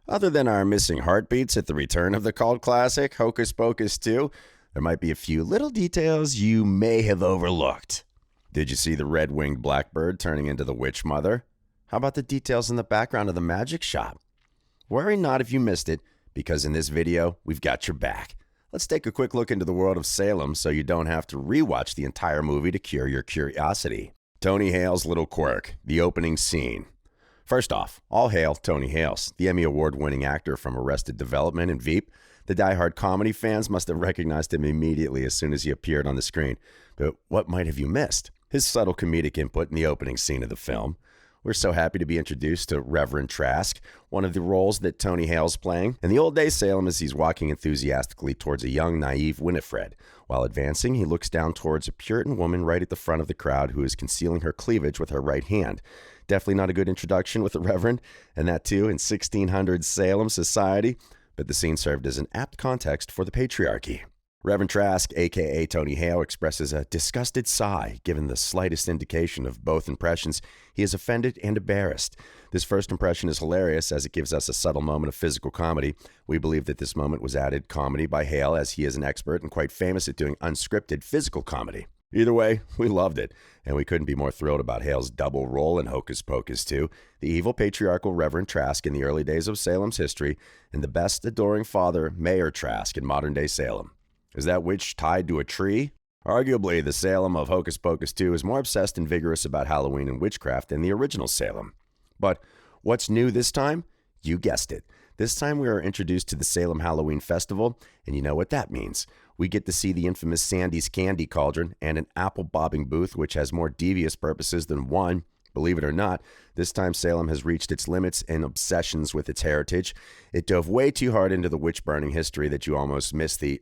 Other than our missing heartbeats at the return of the cult classic, Hocus Pocus 2, there might be a few little details you may have overlooked. Did you see the red-winged blackbird turning into the witch mother? How about the details in the background of the magic shop? Worry not if you missed it, because in this video, we've got your back. Let's take a quick look into the world of Salem so you don't have to rewatch the entire movie to cure your curiosity. Tony Hale's little quirk, the opening scene. First off, all hail Tony Hales, the Emmy Award-winning actor from Arrested Development and Veep. The die-hard comedy fans must have recognized him immediately as soon as he appeared on the screen. But what might have you missed? His subtle comedic input in the opening scene of the film. We're so happy to be introduced to Reverend Trask, one of the roles that Tony Hale's playing in the old day Salem as he's walking enthusiastically towards a young, naive Winifred. While advancing, he looks down towards a Puritan woman right at the front of the crowd who is concealing her cleavage with her right hand. Definitely not a good introduction with the Reverend, and that too in 1600s Salem society, but the scene served as an apt context for the patriarchy. Reverend Trask, a.k.a. Tony Hale, expresses a disgusted sigh. Given the slightest indication of both impressions, he is offended and embarrassed. This first impression is hilarious as it gives us a subtle moment of physical comedy. We believe that this moment was added comedy by Hale as he is an expert and quite famous at doing unscripted physical comedy. Either way, we loved it, and we couldn't be more thrilled about Hale's double role in Hocus Pocus 2, the evil patriarchal Reverend Trask in the early days of Salem's history, and the best adoring father, Mayor Trask, in modern-day Salem. Is that witch tied to a tree? Arguably, the Salem of Hocus Pocus 2 is more obsessed and vigorous about Halloween and witchcraft than the original Salem. But what's new this time? You guessed it. This time we are introduced to the Salem Halloween Festival, and you know what that means. We get to see the infamous Sandy's Candy Cauldron and an apple bobbing booth which has more devious purposes than one. Believe it or not, this time Salem has reached its limits and obsessions with its heritage. It dove way too hard into the witch-burning history that you almost missed the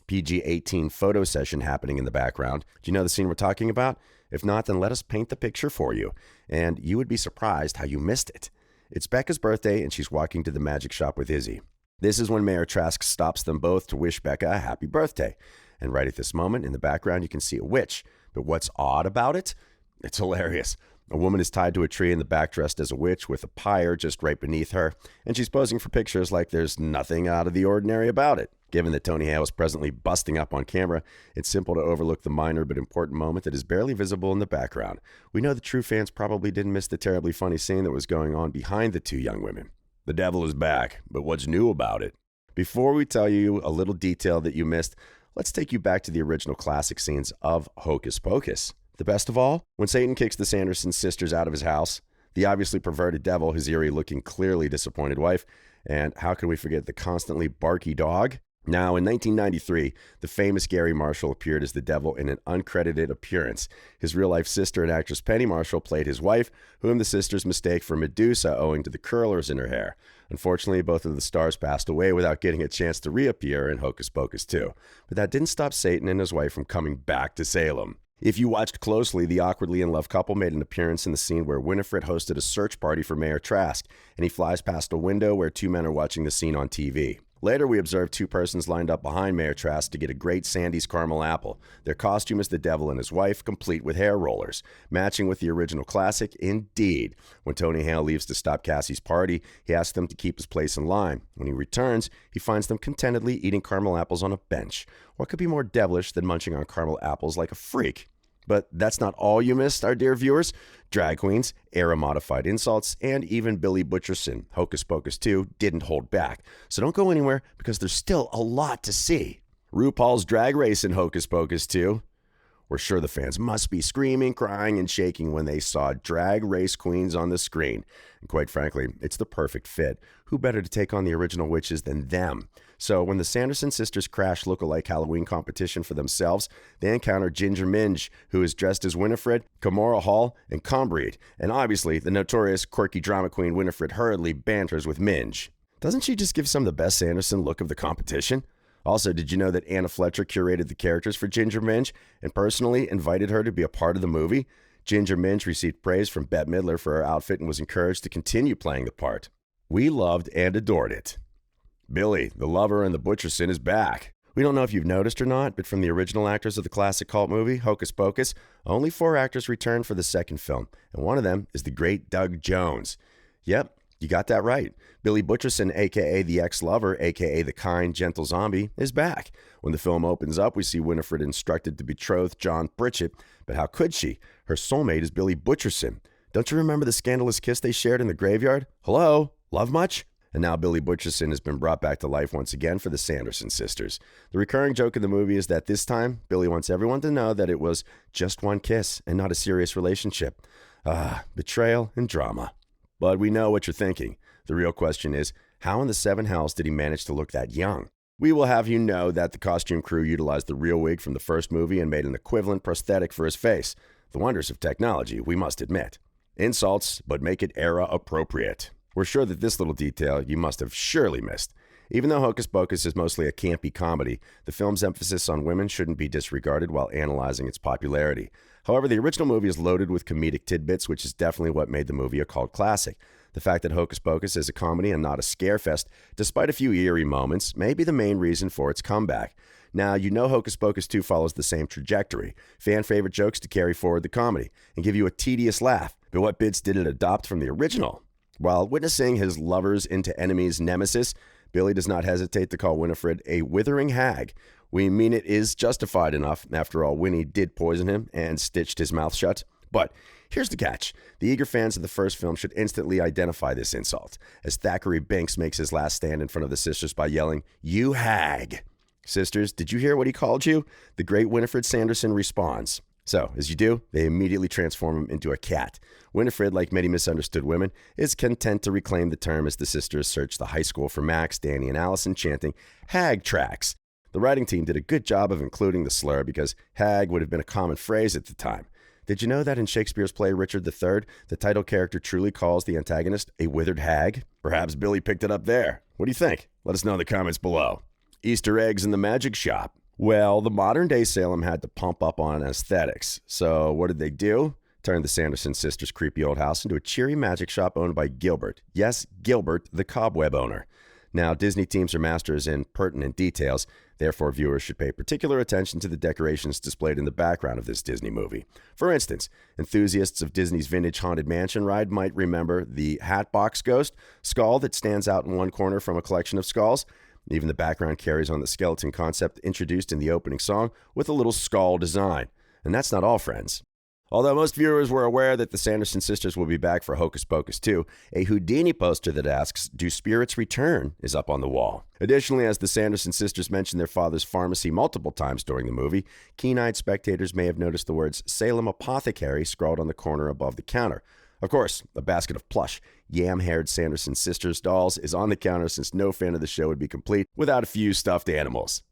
PG-18 photo session happening in the background. Do you know the scene we're talking about? If not, then let us paint the picture for you, and you would be surprised how you missed it. It's Becca's birthday, and she's walking to the magic shop with Izzy. This is when Mayor Trask stops them both to wish Becca a happy birthday. And right at this moment, in the background, you can see a witch. But what's odd about it? It's hilarious. A woman is tied to a tree in the back dressed as a witch with a pyre just right beneath her, and she's posing for pictures like there's nothing out of the ordinary about it. Given that Tony Hale is presently busting up on camera, it's simple to overlook the minor but important moment that is barely visible in the background. We know the true fans probably didn't miss the terribly funny scene that was going on behind the two young women. The devil is back, but what's new about it? Before we tell you a little detail that you missed, let's take you back to the original classic scenes of Hocus Pocus. The best of all, when Satan kicks the Sanderson sisters out of his house, the obviously perverted devil, his eerie-looking, clearly disappointed wife, and how can we forget the constantly barky dog? Now, in 1993, the famous Gary Marshall appeared as the devil in an uncredited appearance. His real-life sister and actress Penny Marshall played his wife, whom the sisters mistake for Medusa owing to the curlers in her hair. Unfortunately, both of the stars passed away without getting a chance to reappear in Hocus Pocus 2. But that didn't stop Satan and his wife from coming back to Salem. If you watched closely, the awkwardly in love couple made an appearance in the scene where Winifred hosted a search party for Mayor Trask, and he flies past a window where two men are watching the scene on TV. Later, we observe two persons lined up behind Mayor Trask to get a great Sandy's caramel apple. Their costume is the devil and his wife, complete with hair rollers. Matching with the original classic, indeed. When Tony Hale leaves to stop Cassie's party, he asks them to keep his place in line. When he returns, he finds them contentedly eating caramel apples on a bench. What could be more devilish than munching on caramel apples like a freak? But that's not all you missed, our dear viewers. Drag queens, era-modified insults, and even Billy Butcherson, Hocus Pocus 2, didn't hold back. So don't go anywhere because there's still a lot to see. RuPaul's Drag Race in Hocus Pocus 2. We're sure the fans must be screaming, crying, and shaking when they saw drag race queens on the screen. And quite frankly, it's the perfect fit. Who better to take on the original witches than them? So when the Sanderson sisters crash look-alike Halloween competition for themselves, they encounter Ginger Minge, who is dressed as Winifred, Kamora Hall, and Combreed. And obviously, the notorious quirky drama queen Winifred hurriedly banters with Minge. Doesn't she just give some of the best Sanderson look of the competition? Also, did you know that Anna Fletcher curated the characters for Ginger Minge and personally invited her to be a part of the movie? Ginger Minge received praise from Bette Midler for her outfit and was encouraged to continue playing the part. We loved and adored it. Billy, the lover in the Butcherson, is back. We don't know if you've noticed or not, but from the original actors of the classic cult movie, Hocus Pocus, only 4 actors returned for the second film, and one of them is the great Doug Jones. Yep, You got that right. Billy Butcherson, a.k.a. the ex-lover, a.k.a. the kind, gentle zombie, is back. When the film opens up, we see Winifred instructed to betroth John Pritchett, but how could she? Her soulmate is Billy Butcherson. Don't you remember the scandalous kiss they shared in the graveyard? Hello? Love much? And now Billy Butcherson has been brought back to life once again for the Sanderson sisters. The recurring joke in the movie is that this time, Billy wants everyone to know that it was just one kiss and not a serious relationship. Betrayal and drama. But we know what you're thinking. The real question is, how in the seven hells did he manage to look that young? We will have you know that the costume crew utilized the real wig from the first movie and made an equivalent prosthetic for his face. The wonders of technology, we must admit. Insults, but make it era appropriate. We're sure that this little detail you must have surely missed. Even though Hocus Pocus is mostly a campy comedy, the film's emphasis on women shouldn't be disregarded while analyzing its popularity. However, the original movie is loaded with comedic tidbits, which is definitely what made the movie a cult classic. The fact that Hocus Pocus is a comedy and not a scarefest, despite a few eerie moments, may be the main reason for its comeback. Now, you know Hocus Pocus 2 follows the same trajectory. Fan-favorite jokes to carry forward the comedy and give you a tedious laugh. But what bits did it adopt from the original? While witnessing his lover's into enemies nemesis, Billy does not hesitate to call Winifred a withering hag. We mean it is justified enough. After all, Winnie did poison him and stitched his mouth shut. But here's the catch. The eager fans of the first film should instantly identify this insult, as Thackeray Binks makes his last stand in front of the sisters by yelling, "You hag!" Sisters, did you hear what he called you? The great Winifred Sanderson responds. So, as you do, they immediately transform him into a cat. Winifred, like many misunderstood women, is content to reclaim the term as the sisters search the high school for Max, Danny, and Allison chanting, "Hag tracks." The writing team did a good job of including the slur because hag would have been a common phrase at the time. Did you know that in Shakespeare's play Richard III, the title character truly calls the antagonist a withered hag? Perhaps Billy picked it up there. What do you think? Let us know in the comments below. Easter eggs in the magic shop. Well, the modern-day Salem had to pump up on aesthetics. So what did they do? Turned the Sanderson sisters' creepy old house into a cheery magic shop owned by Gilbert. Yes, Gilbert, the cobweb owner. Now, Disney teams are masters in pertinent details. Therefore, viewers should pay particular attention to the decorations displayed in the background of this Disney movie. For instance, enthusiasts of Disney's vintage Haunted Mansion ride might remember the Hatbox Ghost skull that stands out in one corner from a collection of skulls. Even the background carries on the skeleton concept introduced in the opening song with a little skull design. And that's not all, friends. Although most viewers were aware that the Sanderson sisters will be back for Hocus Pocus 2, a Houdini poster that asks, "Do spirits return?" is up on the wall. Additionally, as the Sanderson sisters mention their father's pharmacy multiple times during the movie, keen-eyed spectators may have noticed the words Salem Apothecary scrawled on the corner above the counter. Of course, a basket of plush, yam-haired Sanderson sisters dolls is on the counter since no fan of the show would be complete without a few stuffed animals.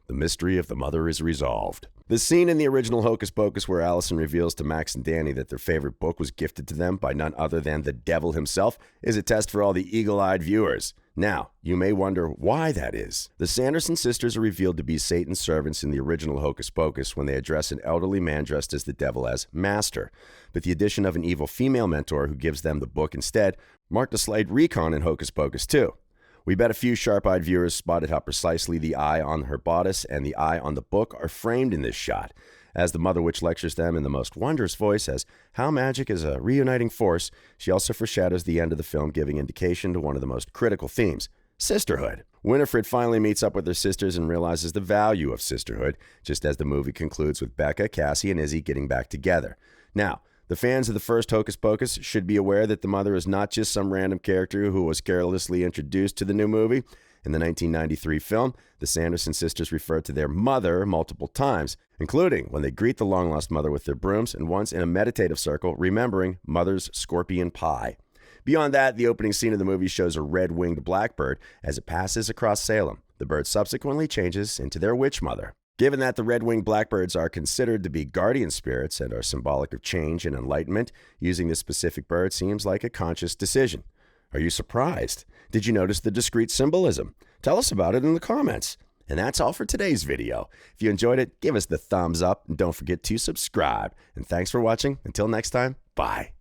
The mystery of the mother is resolved. The scene in the original Hocus Pocus where Allison reveals to Max and Danny that their favorite book was gifted to them by none other than the devil himself is a test for all the eagle-eyed viewers. Now, you may wonder why that is. The Sanderson sisters are revealed to be Satan's servants in the original Hocus Pocus when they address an elderly man dressed as the devil as Master. But the addition of an evil female mentor who gives them the book instead marked a slight recon in Hocus Pocus 2. We bet a few sharp-eyed viewers spotted how precisely the eye on her bodice and the eye on the book are framed in this shot. As the Mother Witch lectures them in the most wondrous voice as how magic is a reuniting force, she also foreshadows the end of the film, giving indication to one of the most critical themes, sisterhood. Winifred finally meets up with her sisters and realizes the value of sisterhood, just as the movie concludes with Becca, Cassie, and Izzy getting back together. Now, the fans of the first Hocus Pocus should be aware that the mother is not just some random character who was carelessly introduced to the new movie. In the 1993 film, the Sanderson sisters refer to their mother multiple times, including when they greet the long-lost mother with their brooms and once in a meditative circle remembering Mother's scorpion pie. Beyond that, the opening scene of the movie shows a red-winged blackbird as it passes across Salem. The bird subsequently changes into their witch mother. Given that the red-winged blackbirds are considered to be guardian spirits and are symbolic of change and enlightenment, using this specific bird seems like a conscious decision. Are you surprised? Did you notice the discrete symbolism? Tell us about it in the comments. And that's all for today's video. If you enjoyed it, give us the thumbs up and don't forget to subscribe. And thanks for watching. Until next time, bye.